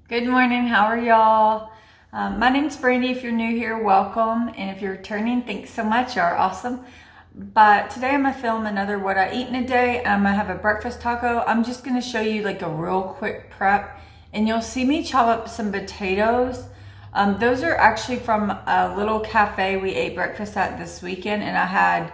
Good morning. How are y'all? My name's Brandy. If you're new here, welcome. And if you're returning, thanks so much. You're awesome. But today I'm going to film another what I eat in a day. I'm going to have a breakfast taco. I'm just going to show you like a real quick prep. And you'll see me chop up some potatoes. Those are actually from a little cafe we ate breakfast at this weekend. And I had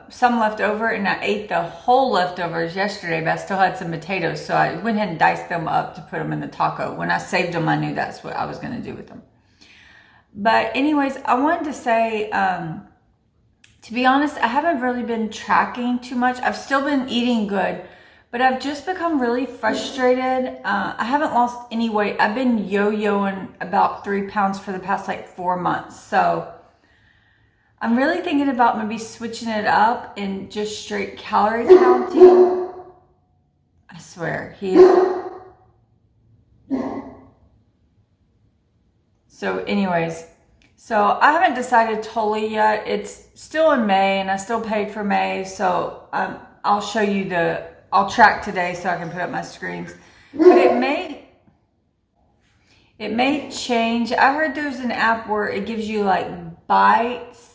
some left over, and I ate the whole leftovers yesterday, but I still had some potatoes, so I went ahead and diced them up to put them in the taco. When I saved them, I knew that's what I was going to do with them. But anyways, I wanted to say, to be honest, I haven't really been tracking too much. I've still been eating good, but I've just become really frustrated. I haven't lost any weight. I've been yo-yoing about 3 pounds for the past like 4 months, so I'm really thinking about maybe switching it up and just straight calorie counting. I swear, he is. So anyways, so I haven't decided totally yet. It's still in May and I still paid for May. So I'll show you I'll track today so I can put up my screens. But it may change. I heard there's an app where it gives you like bites,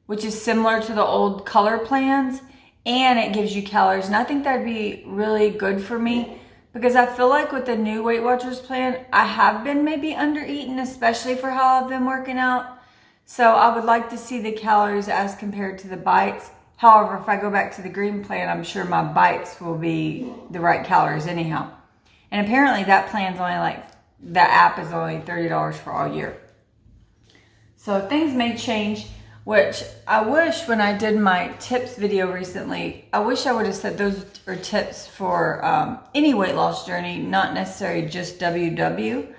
which is similar to the old color plans, and it gives you calories. And I think that'd be really good for me because I feel like with the new Weight Watchers plan, I have been maybe under eating, especially for how I've been working out. So I would like to see the calories as compared to the bites. However, if I go back to the green plan, I'm sure my bites will be the right calories anyhow. And apparently that plan's only that app is only $30 for all year. So things may change. Which I wish when I did my tips video recently, I wish I would have said those are tips for any weight loss journey, not necessarily just WW.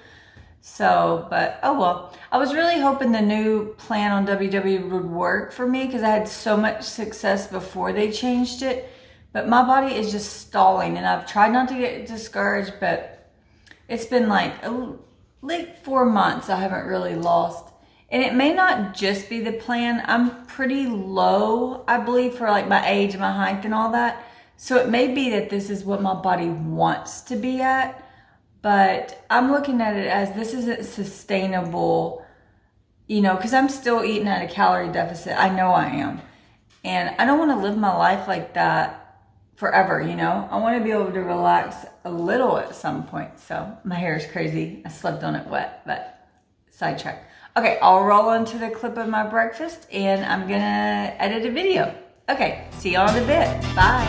So, but oh well. I was really hoping the new plan on WW would work for me because I had so much success before they changed it. But my body is just stalling and I've tried not to get discouraged, but it's been like 4 months I haven't really lost. And it may not just be the plan. I'm pretty low, I believe, for like my age, my height, and all that. So it may be that this is what my body wants to be at. But I'm looking at it as this isn't sustainable, because I'm still eating at a calorie deficit. I know I am. And I don't want to live my life like that forever, I want to be able to relax a little at some point. So my hair is crazy. I slept on it wet, but sidetrack. Okay, I'll roll into the clip of my breakfast and I'm gonna edit a video. Okay, see y'all in a bit. Bye.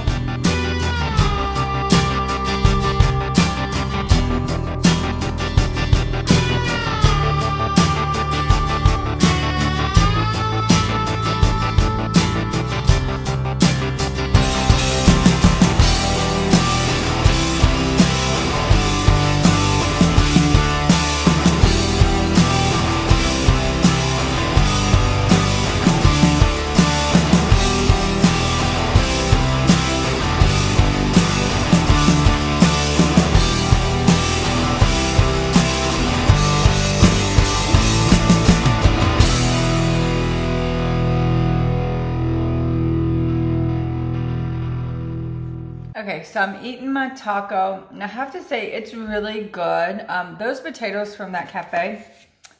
Okay, so I'm eating my taco, and I have to say it's really good. Those potatoes from that cafe,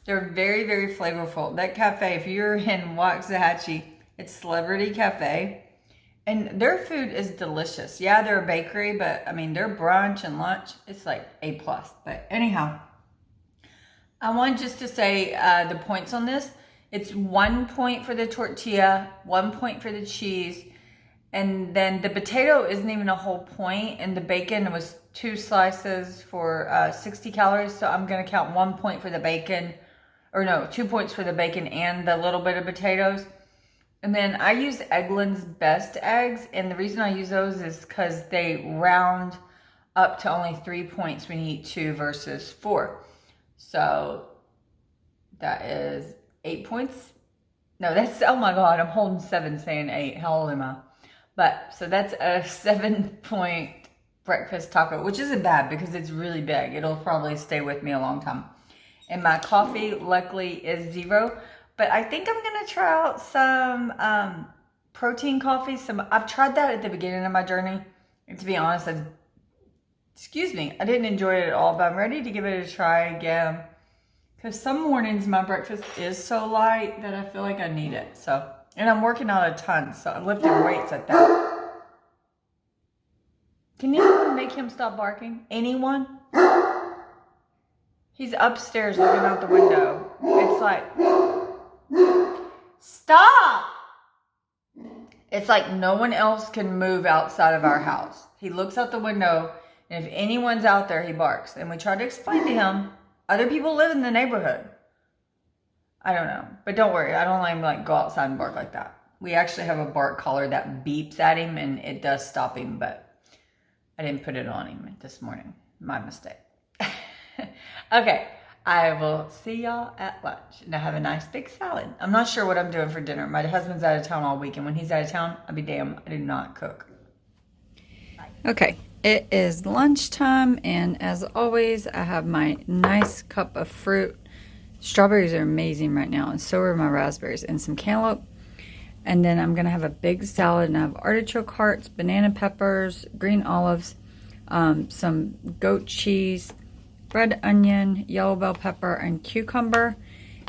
they're very, very flavorful. That cafe, if you're in Waxahachie, it's Celebrity Cafe, and their food is delicious. Yeah, they're a bakery, but I mean, their brunch and lunch, it's like A+. But anyhow, I want just to say the points on this. It's 1 point for the tortilla, 1 point for the cheese, and then the potato isn't even a whole point, and the bacon was 2 slices for 60 calories. So I'm gonna count 1 point for the bacon, or no, 2 points for the bacon and the little bit of potatoes. And then I use Eggland's Best eggs, and the reason I use those is because they round up to only 3 points when you eat 2 versus 4. So that is 8 points. No, that's, oh my God, I'm holding 7 saying 8. How old am I? But, so that's a 7-point breakfast taco, which isn't bad because it's really big. It'll probably stay with me a long time. And my coffee, luckily, is 0. But I think I'm going to try out some protein coffee. I've tried that at the beginning of my journey. And to be honest, excuse me, I didn't enjoy it at all, but I'm ready to give it a try again. Because some mornings my breakfast is so light that I feel like I need it. So, and I'm working out a ton, so I'm lifting weights at that. Can anyone make him stop barking? Anyone? He's upstairs looking out the window. It's like, stop! It's like no one else can move outside of our house. He looks out the window, and if anyone's out there, he barks. And we try to explain to him, other people live in the neighborhood. I don't know. But don't worry, I don't let him like go outside and bark like that. We actually have a bark collar that beeps at him, and it does stop him, but I didn't put it on him this morning. My mistake. Okay, I will see y'all at lunch. And I have a nice big salad. I'm not sure what I'm doing for dinner. My husband's out of town all week, and when he's out of town, I'll be damned, I do not cook. Okay, it is lunchtime, and as always, I have my nice cup of fruit. Strawberries are amazing right now, and so are my raspberries, and some cantaloupe. And then I'm going to have a big salad, and I have artichoke hearts, banana peppers, green olives, some goat cheese, red onion, yellow bell pepper, and cucumber.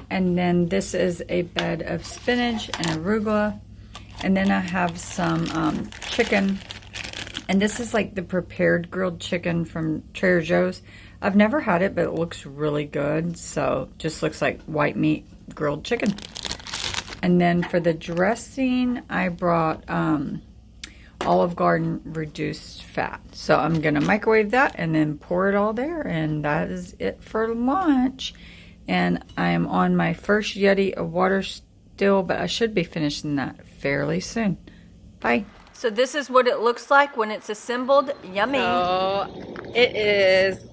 And then this is a bed of spinach and arugula. And then I have some chicken. And this is like the prepared grilled chicken from Trader Joe's. I've never had it, but it looks really good. So just looks like white meat grilled chicken. And then for the dressing, I brought Olive Garden reduced fat. So I'm going to microwave that and then pour it all there. And that is it for lunch. And I am on my first Yeti of water still, but I should be finishing that fairly soon. Bye. So this is what it looks like when it's assembled. Yummy. So it is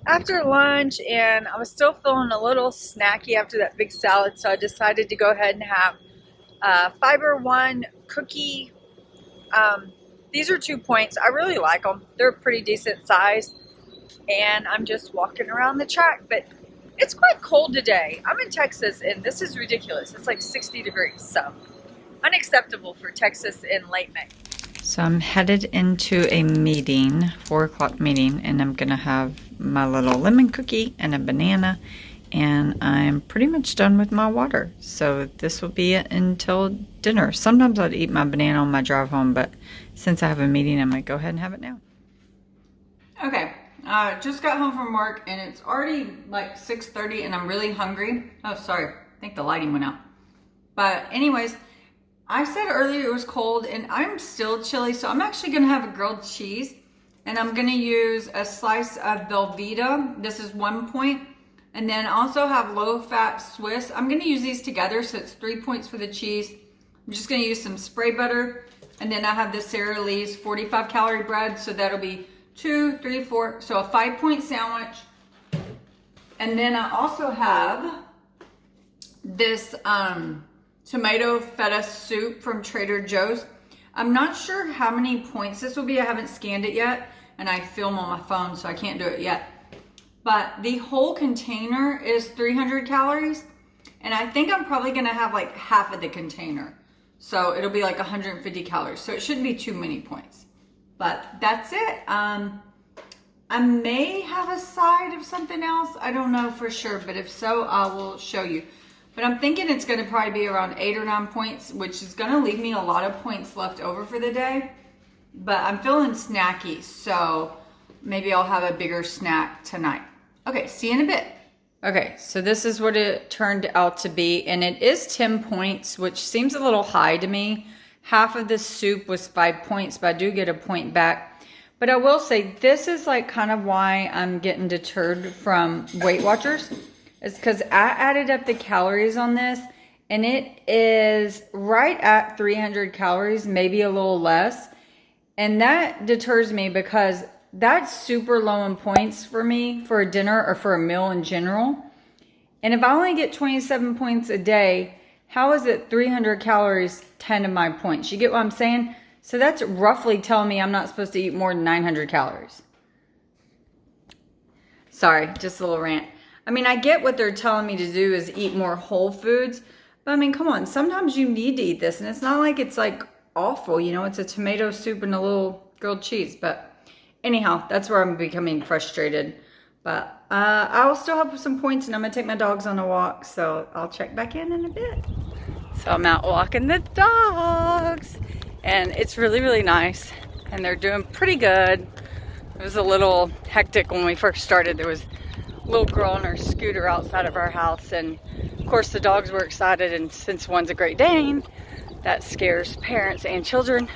after lunch, and I was still feeling a little snacky after that big salad, so I decided to go ahead and have Fiber One cookie. These are 2 points. I really like them. They're a pretty decent size, and I'm just walking around the track, but it's quite cold today. I'm in Texas, and this is ridiculous. It's like 60 degrees, so unacceptable for Texas in late May. So I'm headed into a meeting, 4 o'clock meeting, and I'm going to have my little lemon cookie and a banana, and I'm pretty much done with my water. So this will be it until dinner. Sometimes I'd eat my banana on my drive home, but since I have a meeting, I'm going to go ahead and have it now. Okay, just got home from work, and it's already like 6:30, and I'm really hungry. Oh, sorry. I think the lighting went out. But anyways, I said earlier it was cold, and I'm still chilly, so I'm actually going to have a grilled cheese, and I'm going to use a slice of Velveeta. This is 1 point, and then also have low-fat Swiss. I'm going to use these together, so it's 3 points for the cheese. I'm just going to use some spray butter, and then I have the Sara Lee's 45-calorie bread, so that'll be 2, 3, 4, so a 5-point sandwich. And then I also have this tomato feta soup from Trader Joe's. I'm not sure how many points this will be. I haven't scanned it yet, and I film on my phone, so I can't do it yet. But the whole container is 300 calories, and I think I'm probably gonna have like half of the container. So it'll be like 150 calories, so it shouldn't be too many points. But that's it. I may have a side of something else. I don't know for sure, but if so, I will show you. But I'm thinking it's going to probably be around 8 or 9 points, which is going to leave me a lot of points left over for the day. But I'm feeling snacky, so maybe I'll have a bigger snack tonight. Okay, see you in a bit. Okay, so this is what it turned out to be, and it is 10 points, which seems a little high to me. Half of this soup was 5 points, but I do get a point back. But I will say, this is like kind of why I'm getting deterred from Weight Watchers. It's because I added up the calories on this, and it is right at 300 calories, maybe a little less. And that deters me because that's super low in points for me for a dinner or for a meal in general. And if I only get 27 points a day, how is it 300 calories, 10 of my points? You get what I'm saying? So that's roughly telling me I'm not supposed to eat more than 900 calories. Sorry, just a little rant. I mean, I get what they're telling me to do is eat more whole foods. But I mean, come on, sometimes you need to eat this. And it's not like it's like awful, you know, it's a tomato soup and a little grilled cheese. But anyhow, that's where I'm becoming frustrated. But I will still have some points, and I'm gonna take my dogs on a walk, so I'll check back in a bit. So I'm out walking the dogs, and it's really, really nice, and they're doing pretty good. It was a little hectic when we first started. There was a little girl on her scooter outside of our house, and of course the dogs were excited, and since one's a Great Dane, that scares parents and children.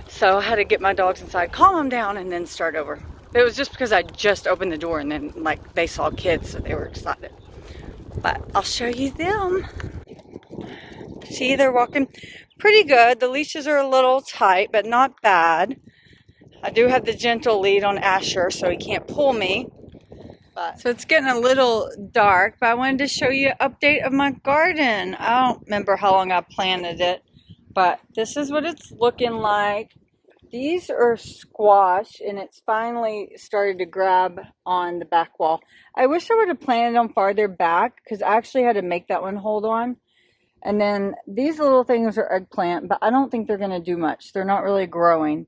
So I had to get my dogs inside, calm them down, and then start over. It was just because I just opened the door, and then like they saw kids, so they were excited. But I'll show you them. See, they're walking pretty good. The leashes are a little tight, but not bad. I do have the gentle lead on Asher, so he can't pull me. So it's getting a little dark, but I wanted to show you an update of my garden. I don't remember how long I planted it, but this is what it's looking like. These are squash, and it's finally started to grab on the back wall. I wish I would have planted them farther back, because I actually had to make that one hold on. And then these little things are eggplant, but I don't think they're going to do much. They're not really growing.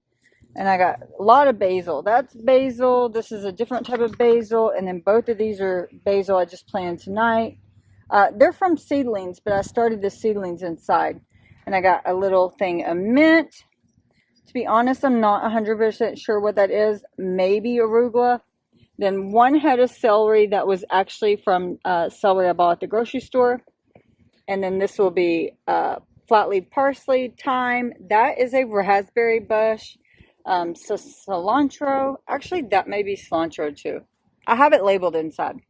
And I got a lot of basil. That's basil. This is a different type of basil. And then both of these are basil I just planted tonight. They're from seedlings, but I started the seedlings inside. And I got a little thing of mint. To be honest, I'm not 100% sure what that is. Maybe arugula. Then one head of celery that was actually from celery I bought at the grocery store. And then this will be flat leaf parsley, thyme. That is a raspberry bush. So cilantro. Actually, that may be cilantro too. I have it labeled inside.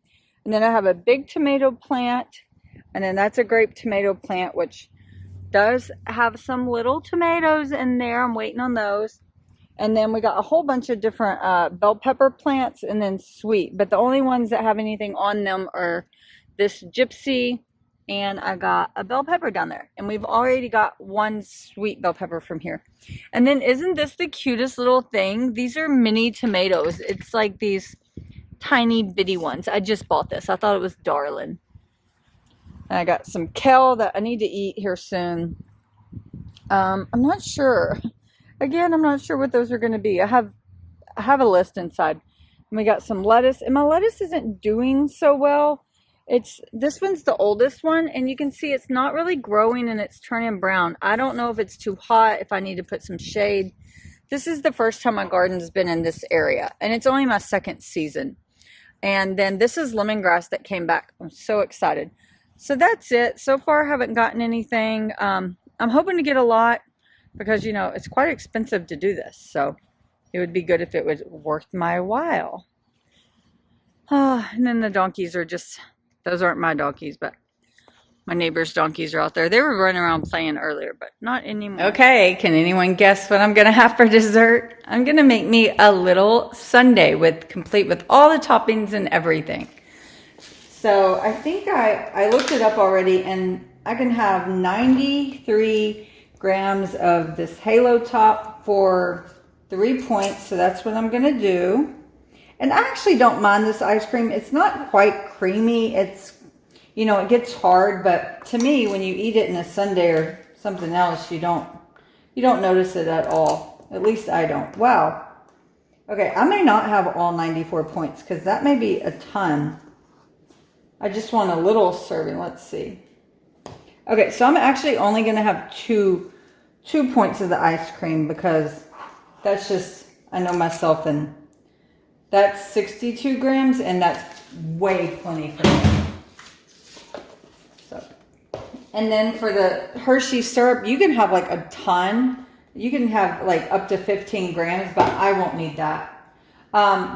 And then I have a big tomato plant. And then that's a grape tomato plant, which does have some little tomatoes in there. I'm waiting on those. And then we got a whole bunch of different bell pepper plants, and then sweet. But the only ones that have anything on them are this gypsy, and I got a bell pepper down there. And we've already got one sweet bell pepper from here. And then isn't this the cutest little thing? These are mini tomatoes. It's like these tiny bitty ones. I just bought this. I thought it was darling. And I got some kale that I need to eat here soon. I'm not sure. Again, I'm not sure what those are going to be. I have a list inside. And we got some lettuce. And my lettuce isn't doing so well. This one's the oldest one. And you can see it's not really growing, and it's turning brown. I don't know if it's too hot, if I need to put some shade. This is the first time my garden's been in this area. And it's only my second season. And then this is lemongrass that came back. I'm so excited. So that's it. So far, I haven't gotten anything. I'm hoping to get a lot because, you know, it's quite expensive to do this. So it would be good if it was worth my while. And then the donkeys are just, those aren't my donkeys, but my neighbor's donkeys are out there. They were running around playing earlier, but not anymore. Okay, can anyone guess what I'm going to have for dessert? I'm going to make me a little sundae complete with all the toppings and everything. So I think I looked it up already, and I can have 93 grams of this halo top for 3 points. So that's what I'm going to do. And I actually don't mind this ice cream. It's not quite creamy. It's, you know, it gets hard, but to me, when you eat it in a sundae or something else, you don't notice it at all. At least I don't. Wow. Okay, I may not have all 94 points because that may be a ton. I just want a little serving. Let's see. Okay, so I'm actually only going to have two points of the ice cream because that's just, I know myself, and that's 62 grams, and that's way plenty for me. So, and then for the Hershey syrup, you can have like a ton. You can have like up to 15 grams, but I won't need that.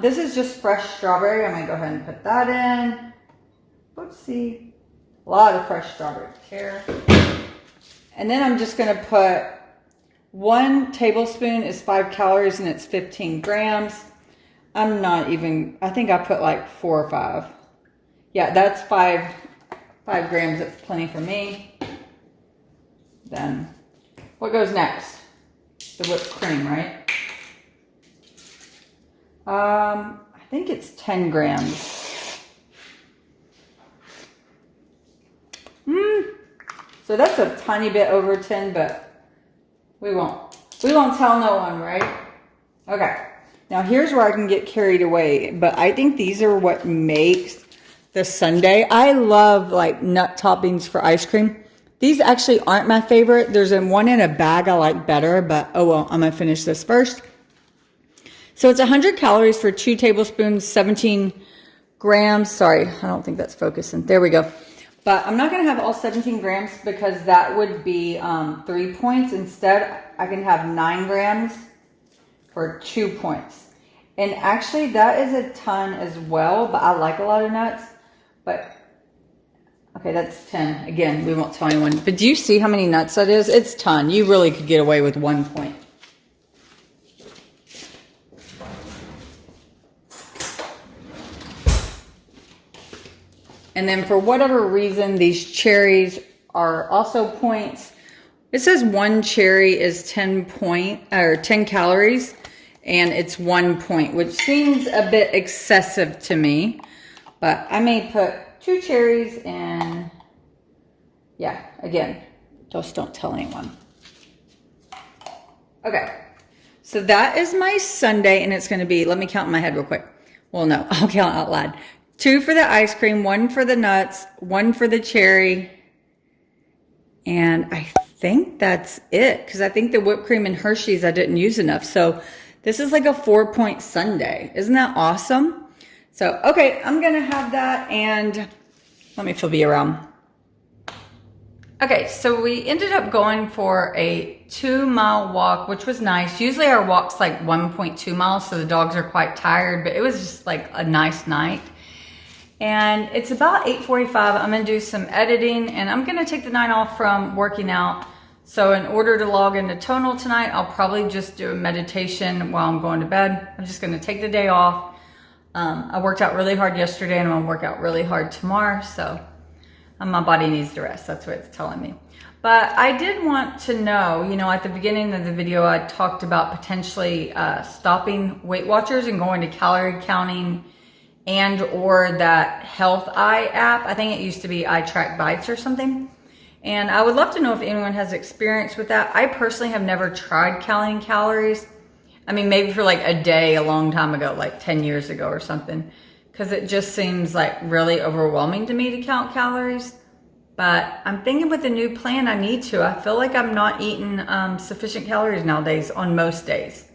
This is just fresh strawberry. I'm going to go ahead and put that in. Whoopsie. A lot of fresh strawberries here. And then I'm just going to put 1 tablespoon is 5 calories, and it's 15 grams. I'm not even, I think I put like 4 or 5. Yeah, that's 5 grams. That's plenty for me. Then what goes next? The whipped cream, right? I think it's 10 grams. So that's a tiny bit over 10, but we won't tell no one, right? Okay. Now here's where I can get carried away, but I think these are what makes the sundae. I love like nut toppings for ice cream. These actually aren't my favorite. There's one in a bag I like better, but oh well, I'm gonna finish this first. So it's 100 calories for 2 tablespoons, 17 grams. Sorry, I don't think that's focusing. There we go. But I'm not gonna have all 17 grams because that would be 3 points. Instead, I can have 9 grams for 2 points. And actually that is a ton as well, but I like a lot of nuts. But, okay, that's 10. Again, we won't tell anyone. But do you see how many nuts that is? It's a ton. You really could get away with 1 point. And then for whatever reason, these cherries are also points. It says 1 cherry is 10 calories, and it's 1 point, which seems a bit excessive to me. But I may put 2 cherries and yeah, again, just don't tell anyone. Okay, so that is my sundae, and it's gonna be, let me count in my head real quick. Well, no, I'll count out loud. 2 for the ice cream, 1 for the nuts, 1 for the cherry, and I think that's it, because I think the whipped cream and Hershey's I didn't use enough. So this is like a 4-point sundae. Isn't that awesome? So, okay, I'm gonna have that, and let me flip you around. Okay, so we ended up going for a 2-mile walk, which was nice. Usually our walk's like 1.2 miles, so the dogs are quite tired, but it was just like a nice night. And it's about 8:45. I'm gonna do some editing, and I'm gonna take the night off from working out. So in order to log into Tonal tonight, I'll probably just do a meditation while I'm going to bed. I'm just gonna take the day off. I worked out really hard yesterday, and I'm gonna work out really hard tomorrow, so my body needs to rest. That's what it's telling me. But I did want to know, you know, at the beginning of the video, I talked about potentially stopping Weight Watchers and going to calorie counting and or that Health Eye app. I think it used to be I Track Bites or something. And I would love to know if anyone has experience with that. I personally have never tried counting calories. I mean, maybe for like a day a long time ago, like 10 years ago or something, because it just seems like really overwhelming to me to count calories. But I'm thinking with the new plan, I need to. I feel like I'm not eating sufficient calories nowadays on most days.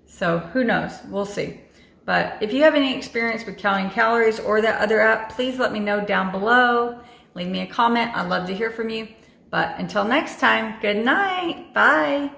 So who knows? We'll see. But if you have any experience with counting calories or that other app, please let me know down below. Leave me a comment. I'd love to hear from you. But until next time, good night. Bye.